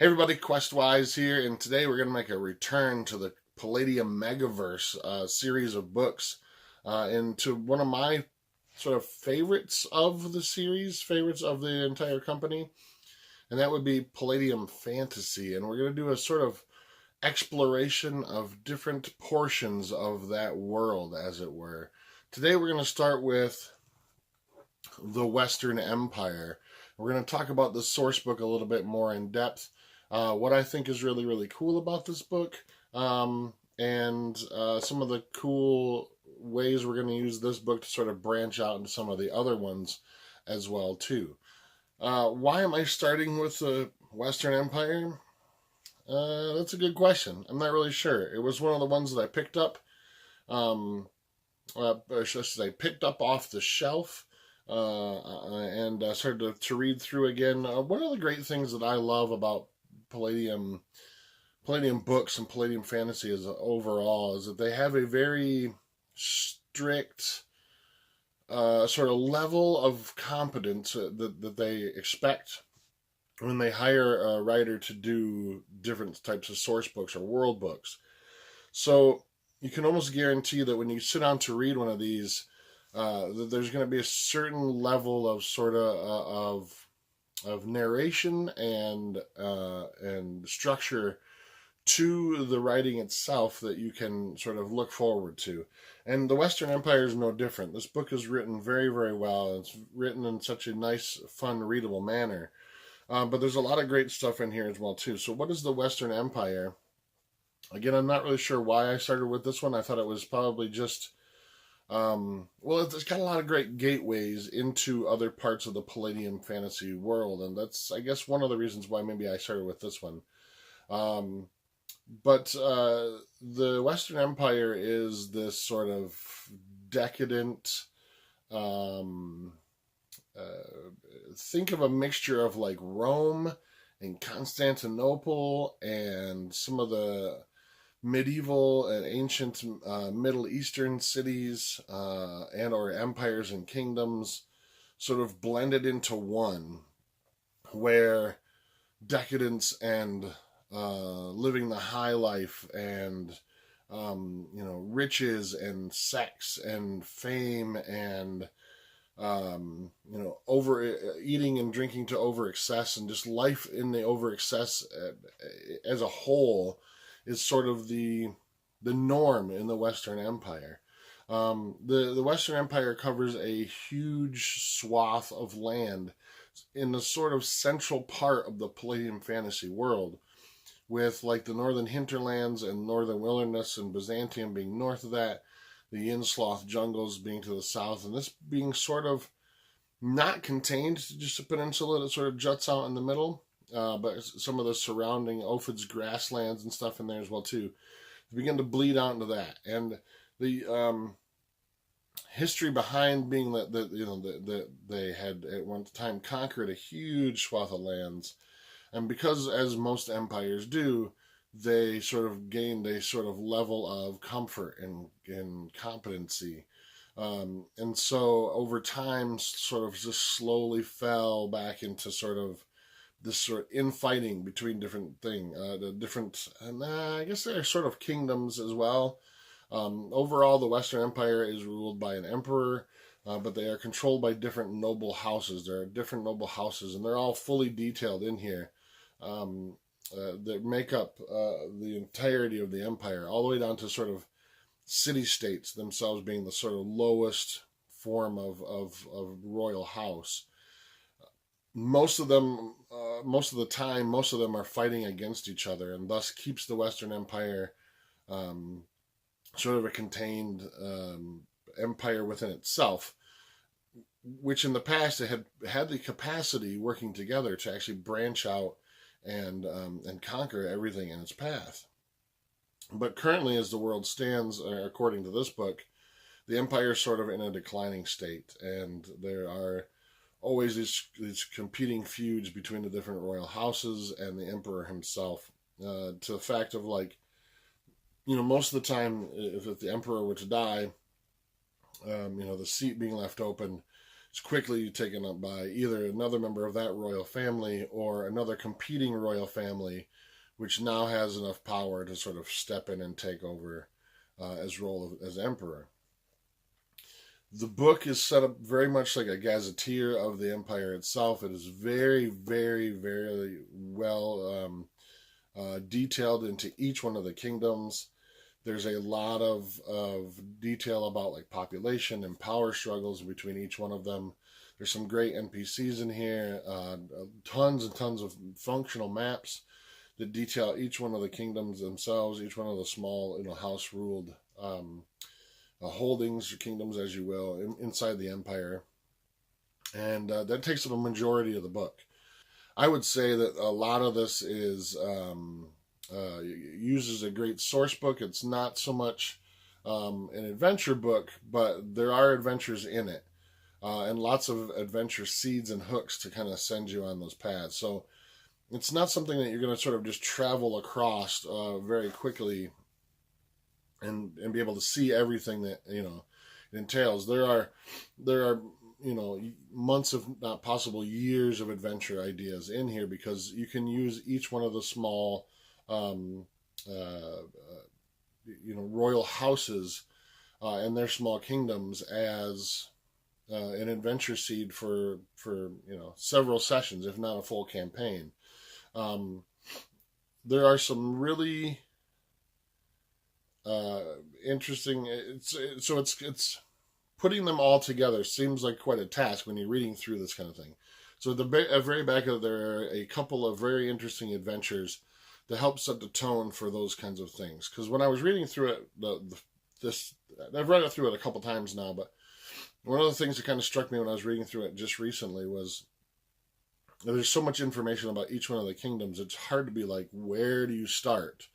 Everybody, Questwise here, and today we're going to make a return to the Palladium Megaverse series of books, and to one of my sort of favorites of the series, favorites of the entire company, and that would be Palladium Fantasy. And we're going to do a sort of exploration of different portions of that world, as it were. Today we're going to start with the Western Empire. We're going to talk about the source book a little bit more in depth. What I think is really, really cool about this book, and some of the cool ways we're going to use this book to sort of branch out into some of the other ones as well, too. Why am I starting with the Western Empire? That's a good question. I'm not really sure. It was one of the ones that I picked up, or should I say, picked up off the shelf, and started to read through again. One of the great things that I love about Palladium Books and Palladium Fantasy is overall is that they have a very strict sort of level of competence that they expect when they hire a writer to do different types of source books or world books. So you can almost guarantee that when you sit down to read one of these, that there's going to be a certain level of sort of narration and structure to the writing itself that you can sort of look forward to. And the Western Empire is no different. This book is written very, very well. It's written in such a nice, fun, readable manner. But there's a lot of great stuff in here as well, too. So what is the Western Empire? Again, I'm not really sure why I started with this one. I thought it was probably just... it's got a lot of great gateways into other parts of the Palladium fantasy world, and that's, I guess, one of the reasons why maybe I started with this one. But the Western Empire is this sort of decadent, think of a mixture of like Rome and Constantinople and some of the medieval and ancient Middle Eastern cities and or empires and kingdoms sort of blended into one, where decadence and living the high life and riches and sex and fame and over eating and drinking to over excess and just life in the over excess as a whole is sort of the norm in the Western Empire. The Western Empire covers a huge swath of land in the sort of central part of the Palladium fantasy world, with like the northern hinterlands and northern wilderness and Byzantium being north of that, the Innsloth jungles being to the south, and this being sort of not contained to just a peninsula that sort of juts out in the middle, but some of the surrounding Ophid's grasslands and stuff in there as well too. They begin to bleed out into that, and the history behind being that they had at one time conquered a huge swath of lands, and because as most empires do, they sort of gained a sort of level of comfort and competency. And so over time sort of just slowly fell back into sort of this sort of infighting between different and I guess they're sort of kingdoms as well. Overall, the Western Empire is ruled by an emperor, but they are controlled by different noble houses. There are different noble houses, and they're all fully detailed in here. That make up the entirety of the empire, all the way down to sort of city-states themselves being the sort of lowest form of royal house. Most of them are fighting against each other, and thus keeps the Western Empire sort of a contained empire within itself, which in the past it had the capacity, working together, to actually branch out and conquer everything in its path. But currently, as the world stands, according to this book, the empire is sort of in a declining state, and there are always these competing feuds between the different royal houses and the emperor himself, to the fact of most of the time, if the emperor were to die, the seat being left open is quickly taken up by either another member of that royal family or another competing royal family, which now has enough power to sort of step in and take over as role as emperor. The book is set up very much like a gazetteer of the empire itself. It is very, very, very well detailed into each one of the kingdoms. There's a lot of detail about like population and power struggles between each one of them. There's some great NPCs in here, tons and tons of functional maps that detail each one of the kingdoms themselves, each one of the small, house-ruled holdings or kingdoms, as you will, inside the empire. And that takes up a majority of the book. I would say that a lot of this is uses a great source book. It's not so much an adventure book, but there are adventures in it, and lots of adventure seeds and hooks to kind of send you on those paths. So it's not something that you're going to sort of just travel across very quickly and be able to see everything that it entails. There are months, if not possible years, of adventure ideas in here, because you can use each one of the small royal houses and their small kingdoms as an adventure seed for several sessions, if not a full campaign. There are some really interesting. It's putting them all together seems like quite a task when you're reading through this kind of thing. So at the very back of there are a couple of very interesting adventures to help set the tone for those kinds of things. Because when I was reading through it, I've read it through it a couple times now, but one of the things that kind of struck me when I was reading through it just recently was there's so much information about each one of the kingdoms. It's hard to be like, where do you start?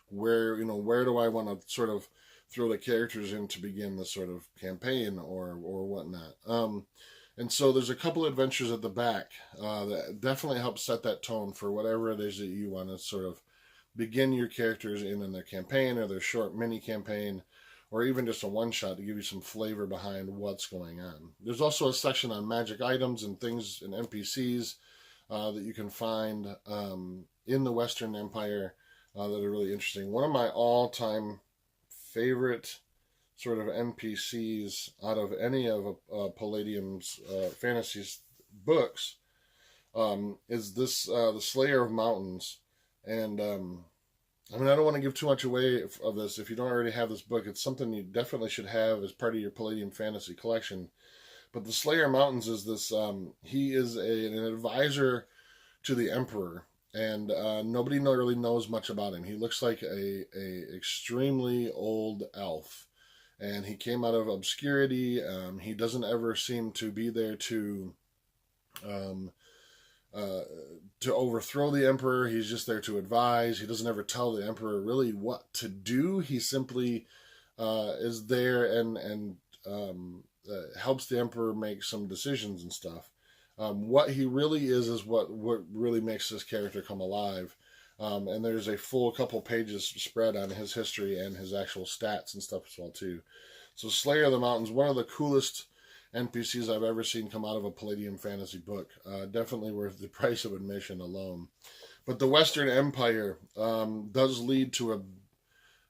Where do I want to sort of throw the characters in to begin this sort of campaign or whatnot? And so there's a couple of adventures at the back that definitely help set that tone for whatever it is that you want to sort of begin your characters in their campaign, or their short mini campaign, or even just a one-shot to give you some flavor behind what's going on. There's also a section on magic items and things and NPCs that you can find in the Western Empire that are really interesting. One of my all-time favorite sort of NPCs out of any of Palladium's fantasy books is this the Slayer of Mountains. And I don't want to give too much away of this. If you don't already have this book, it's something you definitely should have as part of your Palladium Fantasy collection. But the Slayer of Mountains is this, he is an advisor to the Emperor, and nobody really knows much about him. He looks like a extremely old elf, and he came out of obscurity. He doesn't ever seem to be there to overthrow the Emperor. He's just there to advise. He doesn't ever tell the Emperor really what to do. He simply is there and helps the Emperor make some decisions and stuff. What he really is what really makes this character come alive. And there's a full couple pages spread on his history and his actual stats and stuff as well too. So Slayer of the Mountains, one of the coolest NPCs I've ever seen come out of a Palladium Fantasy book. Definitely worth the price of admission alone. But the Western Empire does lead to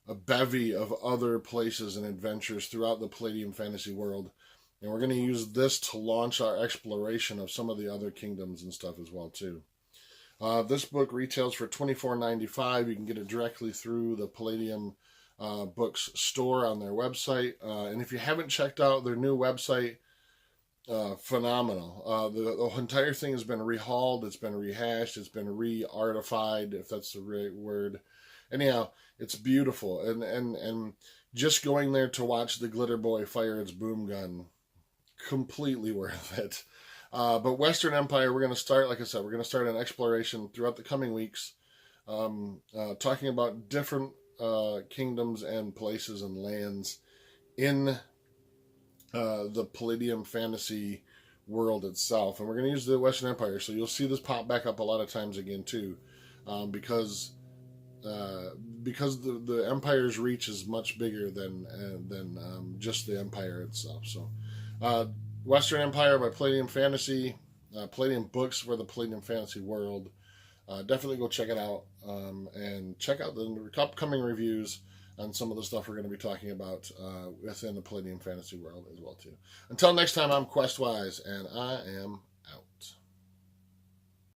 a bevy of other places and adventures throughout the Palladium Fantasy world. And we're going to use this to launch our exploration of some of the other kingdoms and stuff as well too. This book retails for $24.95. You can get it directly through the Palladium Books store on their website. And if you haven't checked out their new website, phenomenal. The entire thing has been rehauled, it's been rehashed, it's been re-artified, if that's the right word. Anyhow, it's beautiful. And just going there to watch the Glitter Boy fire its boom gun, completely worth it. But Western Empire, we're going to start, like I said, we're going to start an exploration throughout the coming weeks, talking about different kingdoms and places and lands in the Palladium Fantasy world itself. And we're going to use the Western Empire, so you'll see this pop back up a lot of times again too, because the Empire's reach is much bigger than just the Empire itself. So Western Empire by Palladium Fantasy, Palladium Books for the Palladium Fantasy world. Definitely go check it out, and check out the upcoming reviews on some of the stuff we're going to be talking about within the Palladium Fantasy world as well too. Until next time, I'm Questwise, and I am out.